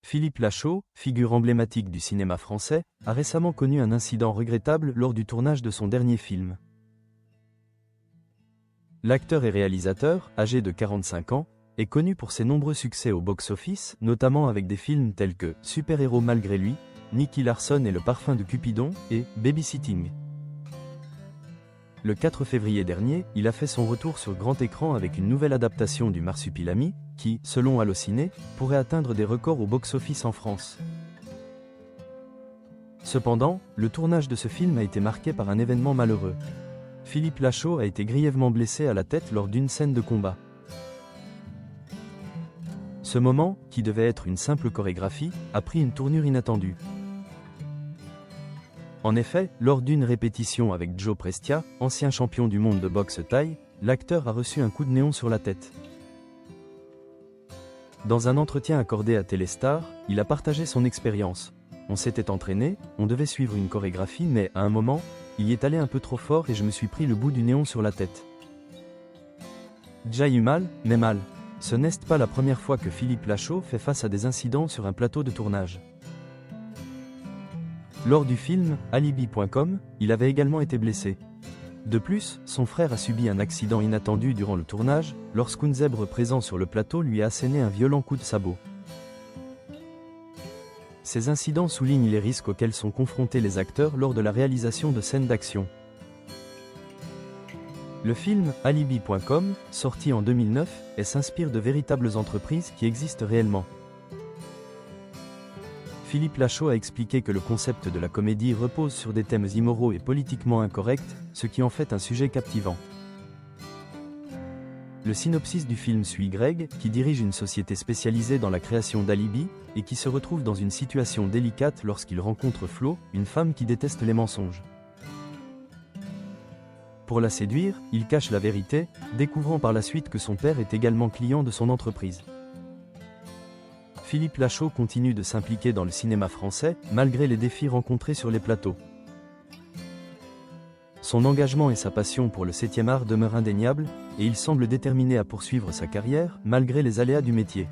Philippe Lachaud, figure emblématique du cinéma français, a récemment connu un incident regrettable lors du tournage de son dernier film. L'acteur et réalisateur, âgé de 45 ans, est connu pour ses nombreux succès au box-office, notamment avec des films tels que Super-héros malgré lui, Nicky Larson et le parfum de Cupidon, et Babysitting. Le 4 février dernier, il a fait son retour sur grand écran avec une nouvelle adaptation du Marsupilami, qui, selon Allociné, pourrait atteindre des records au box-office en France. Cependant, le tournage de ce film a été marqué par un événement malheureux. Philippe Lachaud a été grièvement blessé à la tête lors d'une scène de combat. Ce moment, qui devait être une simple chorégraphie, a pris une tournure inattendue. En effet, lors d'une répétition avec Joe Prestia, ancien champion du monde de boxe thaï, l'acteur a reçu un coup de néon sur la tête. Dans un entretien accordé à Téléstar, il a partagé son expérience. On s'était entraîné, on devait suivre une chorégraphie mais, à un moment, il y est allé un peu trop fort et je me suis pris le bout du néon sur la tête. J'ai eu mal, mais mal. Ce n'est pas la première fois que Philippe Lachaud fait face à des incidents sur un plateau de tournage. Lors du film Alibi.com, il avait également été blessé. De plus, son frère a subi un accident inattendu durant le tournage, lorsqu'un zèbre présent sur le plateau lui a asséné un violent coup de sabot. Ces incidents soulignent les risques auxquels sont confrontés les acteurs lors de la réalisation de scènes d'action. Le film Alibi.com, sorti en 2009, s'inspire de véritables entreprises qui existent réellement. Philippe Lachaud a expliqué que le concept de la comédie repose sur des thèmes immoraux et politiquement incorrects, ce qui en fait un sujet captivant. Le synopsis du film suit Greg, qui dirige une société spécialisée dans la création d'alibis, et qui se retrouve dans une situation délicate lorsqu'il rencontre Flo, une femme qui déteste les mensonges. Pour la séduire, il cache la vérité, découvrant par la suite que son père est également client de son entreprise. Philippe Lachaud continue de s'impliquer dans le cinéma français, malgré les défis rencontrés sur les plateaux. Son engagement et sa passion pour le 7e art demeurent indéniables, et il semble déterminé à poursuivre sa carrière, malgré les aléas du métier.